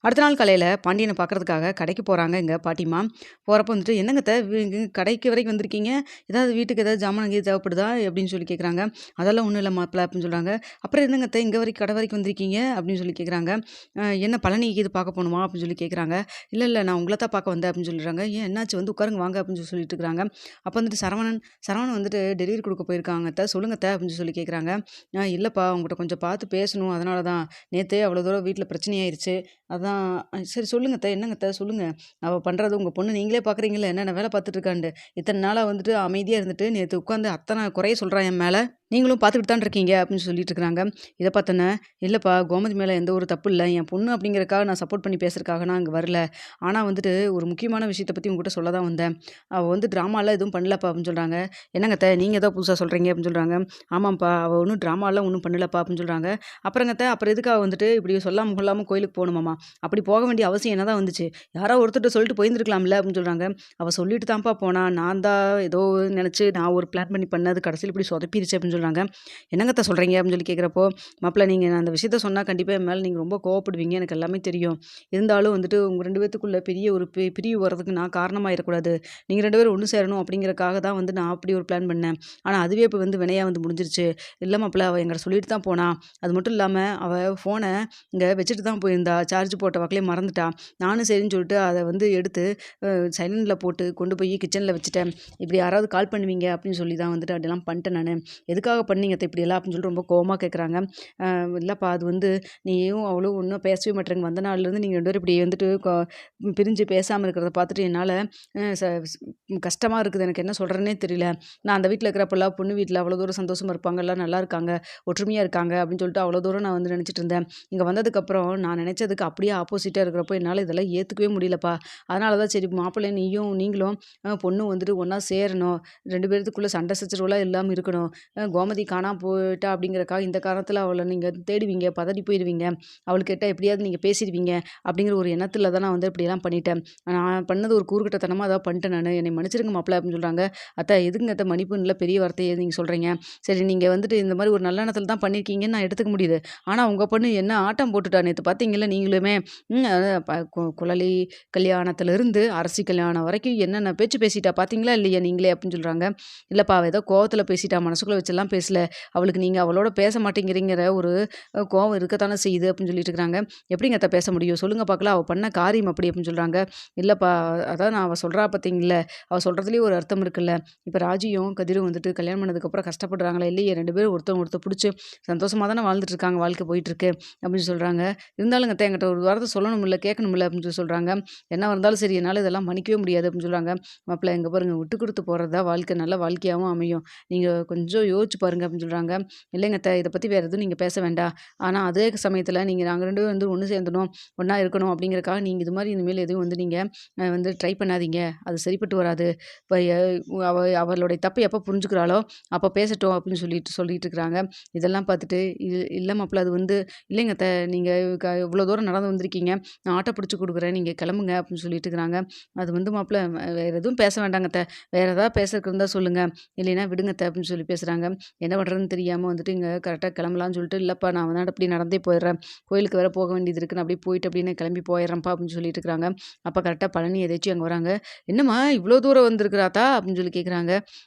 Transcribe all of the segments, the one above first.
அடுத்த நாள் காலையில பாண்டியன பார்க்கறதுக்காக கடைக்கு போறாங்க எங்க பாட்டிம்மா. போறப்போ வந்துட்டு, "என்னங்க அத்த கடைக்கு வரைக்கும் வந்திருக்கீங்க? ஏதாவது வீட்டுக்கு ஏதாவது ஜாமான் கீது தேவைப்படுதா?" அப்படின்னு சொல்லி கேட்குறாங்க. "அதெல்லாம் ஒண்ணும் இல்ல மாப்ள" அப்படின்னு சொல்றாங்க. "அப்புறம் என்னங்க அத்த இங்க வரைக்கும் கடை வரைக்கும் வந்திருக்கீங்க?" அப்படின்னு சொல்லி கேட்குறாங்க. "என்ன பழனி கீது பார்க்க போணுமா?" அப்படின்னு சொல்லி கேட்குறாங்க. "இல்ல, இல்ல நான் உங்கள தான் பார்க்க வந்தேன்" அப்படின்னு சொல்லிடுறாங்க. "ஏன் என்னாச்சு? வந்து உட்காருங்க வாங்க" அப்படின்னு சொல்லிட்டு இருக்கிறாங்க. அப்போ வந்துட்டு சரவணன் வந்துட்டு டெலிவரி குடுக்க போயிருக்காங்க அத்த. "சொல்லுங்க அத்த" அப்படின்னு சொல்லி கேட்குறாங்க. இல்லப்பா உங்கட்ட கொஞ்சம் பார்த்து பேசணும். அதனால தான். நேத்தே அவ்வளோ தூரம் வீட்ல பிரச்சனையாயிருச்சு. அதான் சரி சொல்லுங்க அத்த. என்னங்க அத்த சொல்லுங்க. அவ பண்றது உங்க பொண்ணு நீங்களே பார்க்குறீங்கல்ல, என்னென்ன வேல பார்த்துட்டு இருக்கான்ட்டு. இத்தன நாளா வந்துட்டு அமைதியா இருந்துட்டு, நேத்து உட்காந்து அத்தன குறைய சொல்றா என் மேல. நீங்களும் பார்த்துக்கிட்டு தான் இருக்கீங்க அப்படின்னு சொல்லிட்டு இருக்கிறாங்க. இத பார்த்தோன்னே, இல்லப்பா கோமதி மேல எந்த ஒரு தப்பு இல்ல. என் பொண்ணு அப்படிங்கிறதுக்காக நான் சப்போர்ட் பண்ணி பேசுறதுக்காக நான் அங்க வரல. ஆனா வந்துட்டு ஒரு முக்கியமான விஷயத்த பத்தி உங்ககிட்ட சொல்ல தான் வந்தேன். அவ வந்து ட்ராமாலாம் எதுவும் பண்ணலப்பா அப்படின்னு சொல்றாங்க. என்னங்க அத்த நீங்க ஏதோ புதுசா சொல்றீங்க அப்படின்னு சொல்றாங்க. ஆமாம்ப்பா அவ ஒண்ணும் ட்ராமாலாம் ஒண்ணும் பண்ணலப்பா அப்படின்னு சொல்றாங்க. அப்புறங்க அத்த அப்புறம் எதுக்கு அவ வந்துட்டு இப்படி சொல்லாம கொள்ளாம கோயிலுக்கு போகணுமாமா? அப்படி போக வேண்டிய அவசியம் என்னதான் வந்துச்சு? யாரோ ஒருத்தர்ட்ட சொல்லிட்டு போயிருந்துருக்கலாம்ல அப்படின்னு சொல்றாங்க. அவ சொல்லிட்டு தான்ப்பா போனா. நான் தான் ஏதோ நெனச்சு நான் ஒரு பிளான் பண்ணி பண்ணது கடைசியில இப்படி சொதப்பிருச்சு அப்படின்னு சொல்றாங்க. என்னங்க அத்த சொல்றீங்க? அப்படின்னு சொல்லி கேட்கிறப்போ, மாப்ள நீங்க நான் அந்த விஷயத்த சொன்னா கண்டிப்பா என் மேல நீங்க ரொம்ப கோவப்படுவீங்க. எனக்கு எல்லாமே தெரியும். இருந்தாலும் வந்துட்டு உங்க 2 பேத்துக்குள்ள பெரிய ஒரு பிரிவு வர்றதுக்கு நான் காரணமா ஆயிறக்கூடாது. நீங்க 2 பேரும் ஒண்ணு சேரணும் அப்படிங்கிறதுக்காக தான் வந்து நான் அப்படி ஒரு பிளான் பண்ணேன். ஆனா அதுவே இப்ப வந்து வினையா வந்து முடிஞ்சிருச்சு. இல்ல மாப்ள அவ என்கிட்ட சொல்லிட்டு தான் போனா. அது மட்டும் இல்லாம அவ ஃபோன இங்க வச்சுட்டு தான் போயிருந்தா. சார்ஜ் போட்ட வாக்குலயே மறந்துட்டா. நானும் சரின்னு சொல்லிட்டு அத வந்து எடுத்து சைலன்ட்ல போட்டு கொண்டு போய் கிச்சன்ல வச்சுட்டேன். இப்படி யாராவது கால் பண்ணுவீங்க அப்படின்னு சொல்லி தான் வந்துட்டு அப்படிலாம் பண்ணிட்டேன் நானு. எதுக்காக பண்ணீங்க அத்த இப்படியெல்லாம் அப்படின்னு சொல்லிட்டு ரொம்ப கோவமா கேட்குறாங்க. இல்லப்பா அது வந்து நீயும் அவளும் ஒண்ணும் பேசவே மாட்றீங்க. வந்த நாள்லேருந்து நீங்க 2 பேரும் இப்படி வந்துட்டு பிரிஞ்சு பேசாம இருக்கிறத பார்த்துட்டு என்னால அ ச ஸ் கஷ்டமா இருக்குது. எனக்கு என்ன சொல்றேன்னே தெரியல. நான் அந்த வீட்ல இருக்கிறப்பலாம் பொண்ணு வீட்ல அவ்வளோ தூரம் சந்தோஷமா இருப்பாங்க. எல்லாம் நல்லா இருக்காங்க. ஒற்றுமையா இருக்காங்க அப்படின்னு சொல்லிட்டு அவ்வளோ தூரம் நான் வந்து நினைச்சிட்டு இருந்தேன். இங்க வந்ததுக்கப்புறம் நான் நினைச்சதுக்கு அப்படியே ஆப்போசிட்டா இருக்கிறப்போ என்னால இதெல்லாம் ஏத்துக்கவே முடியலப்பா. அதனால தான் சரி மாப்பிள்ளை நீங்களும் பொண்ணும் வந்துட்டு ஒண்ணா சேரணும். 2 பேத்துக்குள்ள சண்டை சச்சரவுலாம் இல்லாம இருக்கணும். கோமதி காணாம போயிட்டா அப்படிங்கிறக்காக இந்த காரணத்தில அவள நீங்க தேடுவீங்க, பதறி போயிருவீங்க. அவளுக்கிட்ட எப்படியாவது நீங்க பேசிருவீங்க அப்படிங்கிற ஒரு எண்ணத்தில தான் நான் வந்து இப்படியெல்லாம் பண்ணிட்டேன். நான் பண்ணது ஒரு கூறுகட்டத்தனமா ஏதாவது பண்ணிட்டேன் நானு. என்னை மன்னிச்சிடுங்க மாப்பிள அப்படின்னு சொல்றாங்க. அத்த எதுக்குங்க அத்த மன்னிப்புன்னுல பெரிய வார்த்தைய நீங்க சொல்றீங்க. சரி நீங்க வந்துட்டு இந்த மாரி ஒரு நல்ல எண்ணத்தில தான் பண்ணியிருக்கீங்கன்னு நான் எடுத்துக்க முடியுது. ஆனா உங்க பொண்ணு என்ன ஆட்டம் போட்டுட்டா நேத்து பார்த்தீங்கல்ல நீங்களுமே. அ ப குழலி கல்யாணத்திலிருந்து அரசி கல்யாணம் வரைக்கும் என்னென்ன பேச்சு பேசிட்டா பார்த்தீங்களா இல்லையா நீங்களே அப்படின்னு சொல்றாங்க. இல்லப்பா அவ ஏதோ கோவத்தில பேசிட்டா. மனசுக்குள்ள வச்செல்லாம் பேசல. அவளுக்கு நீங்க அவளோட பேச மாட்டேங்கிறீங்கிற ஒரு கோவம் இருக்கத்தானே செய்யுது அப்படின்னு சொல்லிட்டு இருக்கிறாங்க. எப்படிங்க அத்த பேச முடியும்? சொல்லுங்க பார்க்கலாம். அவ பண்ண காரியம் அப்படி அப்படின்னு சொல்றாங்க. இல்லப்பா அதான் நான் அவ சொல்றா பார்த்தீங்கள்ல. அவ சொல்றதுலயும் ஒரு அர்த்தம் இருக்குல்ல. இப்ப ராஜியும் கதிரும் வந்துட்டு கல்யாணம் பண்ணதுக்கப்புறம் கஷ்டப்படுறாங்களா இல்லையே 2 பேரும் ஒருத்தவங்க ஒருத்தர் புடிச்சு சந்தோஷமா தானே வாழ்ந்துட்டு இருக்காங்க. வாழ்க்கை போயிட்டு இருக்கு அப்படின்னு சொல்றாங்க. இருந்தாலும் அத்த என்கிட்ட ஒரு வார்த்தை சொல்லணும்ல, கேட்கணும்ல அப்படின்னு சொல்லி சொல்றாங்க. என்ன இருந்தாலும் சரி என்னால இதெல்லாம் மன்னிக்கவே முடியாது அப்படின்னு சொல்றாங்க. மாப்பிள இங்க பாருங்க விட்டு குடுத்து போறது தான் வாழ்க்கை நல்ல வாழ்க்கையாவும் அமையும். நீங்க கொஞ்சம் யோசிச்சு பாருங்க அப்படின்னு சொல்றாங்க. இல்லைங்க அத்த இத பத்தி வேற எதுவும் நீங்க பேச வேண்டாம். ஆனா அதே சமயத்துல நாங்க 2 பேரும் வந்து ஒண்ணு சேர்ந்துடணும், ஒண்ணா இருக்கணும் அப்படிங்கிறதுக்காக நீங்க இது மாரி இனிமேல் எதுவும் வந்து நீங்க வந்து ட்ரை பண்ணாதீங்க. அது சரிப்பட்டு வராது. இப்ப அவளுடைய தப்பு எப்ப புரிஞ்சுக்கிறாளோ, அப்ப பேசட்டும் அப்படின்னு சொல்லிட்டு இருக்கிறாங்க. இதெல்லாம் பார்த்துட்டு, இல்ல மாப்பிள அது வந்து இல்லைங்க அத்த நீங்க இவ்வளோ தூரம் நடந்து வந்திருக்கீங்க. நான் ஆட்டோ பிடிச்சு குடுக்குறேன். நீங்க கிளம்புங்க அப்படின்னு சொல்லிட்டு இருக்கிறாங்க. அது வந்து மாப்பிள வேற எதுவும் பேச வேண்டாங்க அத்த. வேற ஏதாவது பேசறதுக்கு இருந்தா சொல்லுங்க. இல்லைன்னா விடுங்க அத்த அப்படின்னு சொல்லி பேசுறாங்க. என்ன பண்றதுன்னு தெரியாம வந்துட்டு இங்க கரெக்ட்டா கிளம்பலான்னு சொல்லிட்டு, இல்லப்பா நான் வந்து அப்படி நடந்தே போயிடுறேன். கோயிலுக்கு வேற போக வேண்டியது இருக்கு. நான் அப்படியே போயிட்டு அப்படியே நான் கிளம்பி போயிடுறேன்ப்பா அப்படின்னு சொல்லிட்டு இருக்கிறாங்க. அப்ப கரெக்ட்டா பழனி எதேர்ச்சியா அங்க வராங்க. "என்னம்மா இவ்வளோ தூரம் வந்திருக்கிற ஆத்தா?" அப்படின்னு சொல்லி கேட்குறாங்க.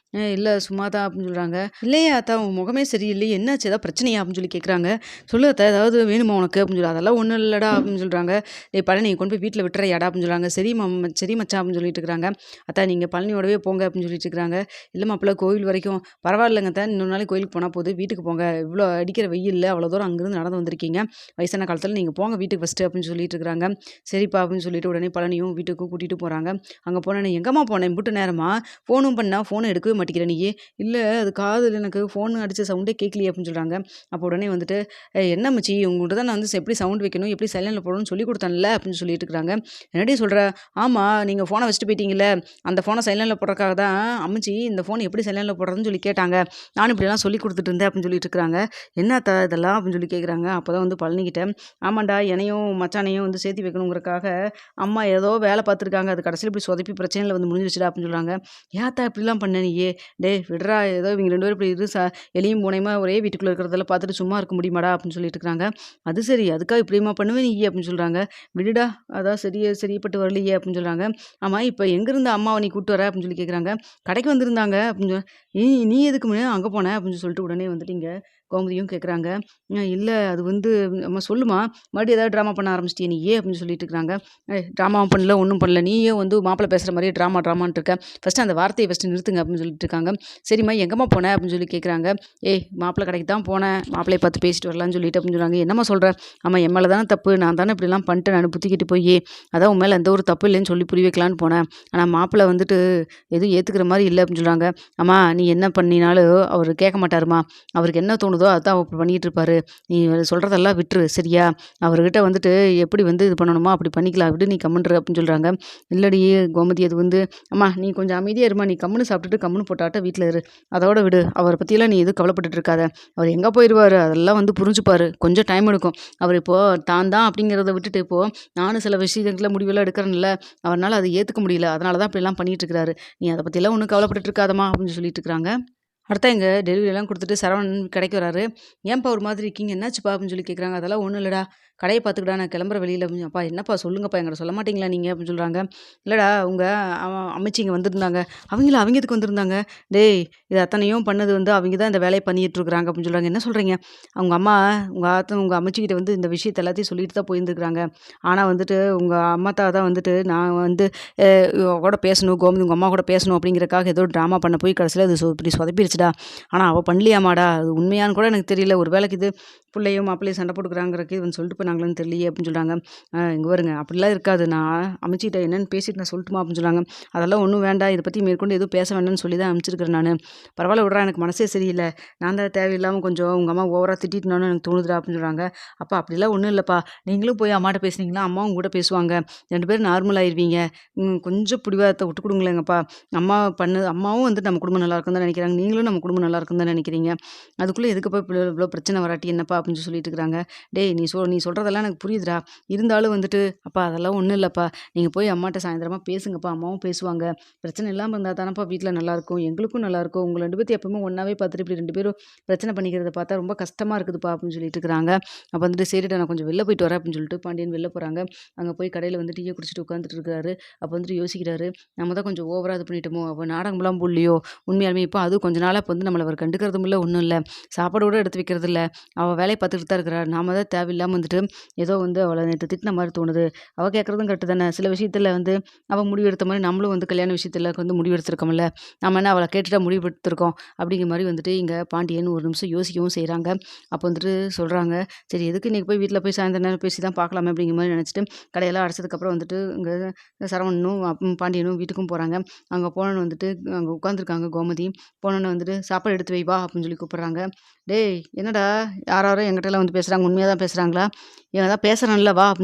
இல்ல சும்மா தான்" அப்படின்னு சொல்றாங்க. "இல்லையே ஆத்தா உன் முகமே சரியில்லையே! என்னாச்சு ஏதாவது பிரச்சனையா?" அப்படின்னு சொல்லி கேட்குறாங்க. "சொல்லு அத்த ஏதாவது வேணுமா உனக்கு?" அப்படின்னு சொல்லி. "அதெல்லாம் ஒண்ணும் இல்லடா" அப்படின்னு சொல்றாங்க. "டேய் பழனி கொண்டு போய் வீட்ல விட்டுறியாடா?" அப்படின்னு சொல்றாங்க. சரி மச்சான்" அப்படின்னு சொல்லிட்டு இருக்கிறாங்க. "அத்த நீங்க பழனியோடவே போங்க" அப்படின்னு சொல்லிட்டு இருக்கிறாங்க. "இல்ல மாப்பிள கோவில் வரைக்கும் பரவாயில்லங்க அத்த. இன்னொரு நாளைக்கு கோயிலுக்கு போனா போது. வீட்டுக்கு போங்க. இவ்ளோ அடிக்கிற வெயில்ல அவ்வளோ தூரம் அங்கருந்து நடந்து வந்திருக்கீங்க. வயசான காலத்தில நீங்க போங்க வீட்டுக்கு ஃபர்ஸ்ட்டு" அப்படின்னு சொல்லிட்டு இருக்கிறாங்க. சரிப்பா அப்படின்னு சொல்லிட்டு உடனே பழனியும் வீட்டுக்கும் கூட்டிட்டு போறாங்க. அங்க போனோனே, "எங்கம்மா போன இம்புட்டு நேரமா? ஃபோனும் பண்ணா ஃபோன எடுக்கவே மாட்டேங்கிற நீயி." "இல்ல அது காதுல எனக்கு ஃபோன் அடிச்ச சவுண்டே கேட்கலையே" அப்படின்னு சொல்றாங்க. அப்போ உடனே வந்துட்டு, என்ன அம்மச்சி உங்ககிட்ட தான் நான் வந்து எப்படி சவுண்ட் வைக்கணும், எப்படி சைலன்ட்ல போடணும்னு சொல்லிக் குடுத்தேன்ல" அப்படின்னு சொல்லிட்டு இருக்கிறாங்க. "என்னடி சொல்ற? ஆமா நீங்க ஃபோன வச்சுட்டு போயிட்டீங்கல்ல, அந்த ஃபோன சைலன்ட்ல போடுறதுக்காக தான் அம்மச்சி இந்த ஃபோன் எப்படி சைலன்ட்ல போடுறதுன்னு சொல்லி கேட்டாங்க. நானும் இப்படிலாம் சொல்லிக் குடுத்துட்டு இருந்தேன்" அப்படின்னு சொல்லிட்டு இருக்கிறாங்க. "என்ன அத்த இதெல்லாம்?" அப்படின்னு சொல்லி கேட்குறாங்க. அப்பதான் வந்து பழனிக்கிட்ட, "ஆமாண்டா என்னையும் மச்சானையும் வந்து சேர்த்து வைக்கணுங்கிறதுக்காக அம்மா ஏதோ வேலை பார்த்துருக்காங்க. அது கடைசியில இப்படி சொதப்பி பிரச்சனையில வந்து முடிஞ்சிருச்சுடா" அப்படின்னு சொல்றாங்க. "ஏன் அத்த இப்படிலாம் பண்ண நீயி? டேய் விட்றா ஏதோ இவங்க 2 பேரும் இப்படி எலியும் பூனையுமா ஒரே வீட்டுக்குள்ள இருக்கிறதெல்லாம் பார்த்துட்டு சும்மா இருக்க முடியுமாடா?" அப்படின்னு சொல்லிட்டு இருக்கிறாங்க. "அது சரி அதுக்காக இப்படியுமா பண்ணுவ நீ?" அப்படின்னு அப்படின்னு சொல்றாங்க. "விடுடா, அதான் சரிப்பட்டு வரலையே" அப்படின்னு சொல்றாங்க. "ஆமா, இப்ப எங்கிருந்து அம்மாவ நீ கூட்டு வர?" அப்படின்னு சொல்லி கேட்குறாங்க. "கடைக்கு வந்திருந்தாங்க" அப்படின்னு "நீ நீ எதுக்கு அங்க போன?" அப்படின்னு சொல்லிட்டு உடனே வந்துட்டு இங்க கோமதியும் கேட்குறாங்க. இல்ல அது வந்து அம்மா சொல்லுமா, மறுபடியும் ஏதாவது ட்ராமா பண்ண ஆரம்பிச்சிட்டியா நீயி?" அப்படின்னு சொல்லிட்டு இருக்கிறாங்க. ட்ராமாவும் பண்ணல, ஒண்ணும் பண்ணல. நீயும் வந்து மாப்பிள பேசுற மாரியே ட்ராமான்ட்டு இருக்க. ஃபர்ஸ்ட்டு அந்த வார்த்தைய ஃபர்ஸ்ட்டு நிறுத்துங்க" அப்படின்னு சொல்லிட்டு இருக்காங்க. "சரிம்மா எங்கம்மா போன?" அப்படின்னு சொல்லி கேட்குறாங்க. "ஏய் மாப்பிள கடைக்கு தான் போனேன். மாப்பிளைய பார்த்து பேசிட்டு வரலான்னு சொல்லிட்டு" அப்படின்னு சொல்றாங்க. "என்னம்மா சொல்ற?" "ஆமா என் மேல தானே தப்பு. நான் தானே இப்படிலாம் பண்ணிட்டேன் நானு புத்தி கெட்டு போயி. அதான் உன் மேல எந்த ஒரு தப்பும் இல்லைன்னு சொல்லி புரிய வைக்கலான்னு போனேன். ஆனா மாப்பிள வந்துட்டு எதுவும் ஏத்துக்கிற மாரி இல்ல" அப்படின்னு சொல்றாங்க. "அம்மா நீ என்ன பண்ணினாலும் அவரு கேட்க மாட்டாரும்மா. அவருக்கு என்ன தோணுதோ அதான் அவரு பண்ணிட்டு இருப்பாரு. நீ சொல்றதெல்லாம் விட்டுரு சரியா? அவர்கிட்ட வந்துட்டு எப்படி வந்து இது பண்ணணுமோ அப்படி பண்ணிக்கலாம். விடு நீ கம்முனு இரு" அப்படின்னு சொல்றாங்க. "இல்லடி கோமதி அது வந்து அம்மா நீ கொஞ்சம் அமைதியா இரும்மா. நீ கம்முனு சாப்பிட்டுட்டு கம்முனு போட்டாட்டம் வீட்ல இரு. அதோட விடு. அவர பத்தியெல்லாம் நீ எதுவும் கவலைப்பட்டுட்டு இருக்காத. அவர் எங்க போயிருவாரு. அதெல்லாம் வந்து புரிஞ்சுப்பாரு. கொஞ்சம் டைம் எடுக்கும். அவர் இப்போ தான் அப்படிங்கிறத விட்டுட்டு இப்போ நானும் சில விஷயத்துல முடிவெல்லாம் எடுக்கிறேன்ல. அவர்னால அத ஏத்துக்க முடியல. அதனால தான் இப்படிலாம் பண்ணிட்டு இருக்கிறாரு. நீ அத பத்தியெல்லாம் ஒண்ணும் கவலைப்பட்டுட்டு இருக்காதம்மா" அப்படின்னு சொல்லிட்டு இருக்கிறாங்க. அடுத்து எங்க டெலிவரிலாம் குடுத்துட்டு சரவணன் கடைக்கு வராரு. "ஏன்பா ஒரு மாதிரி இருக்கீங்க? என்னாச்சுப்பா?" அப்படின்னு சொல்லி கேட்குறாங்க. "அதெல்லாம் ஒண்ணும் இல்லடா. கடைய பார்த்துக்கடா. நான் கிளம்புறேன் வெளியில" அப்படின்னு. "அப்பா என்னப்பா சொல்லுங்கப்பா. என்கிட்ட சொல்ல மாட்டீங்களா நீங்க?" அப்படின்னு சொல்றாங்க. "இல்லடா உங்க அம்மைச்சி இங்க வந்திருந்தாங்க." "அவங்களா? அவங்க எதுக்கு வந்திருந்தாங்க?" "டேய் இது அத்தனையும் பண்ணது வந்து அவங்க தான் இந்த வேலைய பண்ணிட்டு இருக்கிறாங்க" அப்படின்னு சொல்றாங்க. "என்ன சொல்றீங்க?" "அவங்க அம்மா உங்க அம்மாச்சிகிட்ட வந்து இந்த விஷயத்த எல்லாத்தையும் சொல்லிட்டு தான் போயிருந்துருக்காங்க. ஆனா வந்துட்டு உங்க அம்மாத்தா தான் வந்துட்டு நான் வந்து இவ கூட பேசணும், கோமதி உங்க அம்மா கூட பேசணும் அப்படிங்கிறக்காக ஏதோ ட்ராமா பண்ண போய் கடைசியில அது இப்படி சொதப்பிருச்சுடா. ஆனா அவ பண்ணலையாமாடா. அது உண்மையான்னு கூட எனக்கு தெரியல. ஒரு வேளைக்கு இது புள்ளையும் மாப்பிள்ளையும் சண்டை போட்டுக்கிறாங்கறக்கு இவன் சொல்லிட்டு போனாங்களான்னு தெரியலையே" அப்படின்னு சொல்றாங்க. இங்க பாருங்க அப்படிலாம் இருக்காது. நான் அம்மிச்சிட்ட என்னன்னு பேசிட்டு நான் சொல்லட்டுமா?" அப்படின்னு சொல்றாங்க. "அதெல்லாம் ஒண்ணும் வேண்டாம். இத பத்தி மேற்கொண்டு எதுவும் பேச வேண்டாம்னு சொல்லி தான் அனுப்பிச்சிருக்கிறேன் நானு. பரவால்ல விட்றா எனக்கு மனசே சரியில்ல. நான் தான் தேவையில்லாம கொஞ்சம் உங்க அம்மா ஓவரா திட்டிட்டேனோன்னு எனக்கு தோணுதுடா" அப்படின்னு சொல்றாங்க. "அப்பா அப்படிலாம் ஒண்ணும் இல்லப்பா. நீங்களும் போய் அம்மாட்ட பேசுனீங்கன்னா, அம்மாவும் கூட பேசுவாங்க. 2 பேரும் நார்மல் ஆயிருவீங்க. கொஞ்சம் பிடிவாதத்த விட்டு குடுங்களேங்கப்பா. அம்மாவும் வந்து நம்ம குடும்பம் நல்லா இருக்குன்னு தான் நெனைக்கிறாங்க. நீங்களும் நம்ம குடும்பம் நல்லா இருக்குன்னு தான் நெனைக்கிறீங்க. அதுக்குள்ள எதுக்குப்பா இவ்ளோ பிரச்சனை வராட்டி என்னப்பா?" அப்படின்னு சொல்லிட்டு இருக்கிறாங்க. "டேய் நீ சொல்றதெல்லாம் எனக்கு புரியுதுடா. இருந்தாலும் வந்துட்டு அப்பா அதெல்லாம் ஒண்ணும் இல்லப்பா. நீங்க போய் அம்மாட்ட சாயந்தரமா பேசுங்கப்பா. அம்மாவும் பேசுவாங்க. பிரச்சனை இல்லாம இருந்தா தானப்பா வீட்ல நல்லாருக்கும். எங்களுக்கும் நல்லாருக்கும். உங்க 2 பேத்தையும் எப்பவுமே ஒண்ணாவே பார்த்துட்டு இப்படி 2 பேரும் பிரச்சனை பண்ணிக்கிறத பார்த்தா ரொம்ப கஷ்டமா இருக்குதுப்பா" அப்படின்னு சொல்லிட்டு இருக்கிறாங்க. அப்ப வந்துட்டு "சரிடா நான் கொஞ்சம் வெளில போயிட்டு வரேன்" அப்படின்னு சொல்லிட்டு பாண்டியன் வெளில போறாங்க. அங்க போய் கடையில வந்து டீய குடிச்சிட்டு உட்காந்துட்டு இருக்காரு. அப்ப வந்துட்டு யோசிக்கிறாரு. நம்ம தான் கொஞ்சம் ஓவரா இது பண்ணிட்டோமோ! அவ நாடகம்லாம் போடலையோ! உண்மையாலுமே இப்போ அதுவும் கொஞ்ச நாளா இப்ப வந்து நம்மள அவர் கண்டுக்கிறதும் இல்ல, ஒண்ணும் இல்ல. சாப்பாடு கூட எடுத்து வைக்கிறதில்ல. அவ வேலைய பார்த்துக்கிட்டு தான் இருக்கிறா. நாம தான் தேவையில்லாம வந்துட்டு ஏதோ வந்து அவள நேத்து திட்டின மாரி தோணுது. அவ கேட்கறதும் கரெக்ட்டு தானே! சில விஷயத்துல வந்து அவ முடிவு எடுத்த மாரி நம்மளும் வந்து கல்யாண விஷயத்துல வந்து முடிவு எடுத்திருக்கோம்ல. நாம என்ன அவள கேட்டுட்டா முடிவு எடுத்திருக்கோம். அப்படிங்கிற மாரி வந்துட்டு இங்க பாண்டியன் ஒரு நிமிஷம் யோசிக்கவும் செய்றாங்க. அப்போ வந்துட்டு சொல்றாங்க, "சரி எதுக்கு இன்னைக்கு போய் வீட்ல போய் சாயந்தரம் நேரம் பேசி தான் பார்க்கலாமே" அப்படிங்கிற மாரி நெனச்சுட்டு கடையெல்லாம் அடைச்சதுக்கப்புறம் வந்துட்டு இங்க சரவணனும், பாண்டியனும் வீட்டுக்கும் போறாங்க. அங்க போனோனே வந்துட்டு அங்க உட்காந்துருக்காங்க கோமதி. போனோனே வந்துட்டு "சாப்பாடு எடுத்து வை வா" அப்படின்னு சொல்லி கூப்பிடுறாங்க. "டேய் என்னடா யாரோ என்கிட்டலாம் வந்து பேசுறாங்க. உண்மையா தான் பேசுறாங்களா?" "அதான் பேசுறேன்ல வா" அப்படின்னு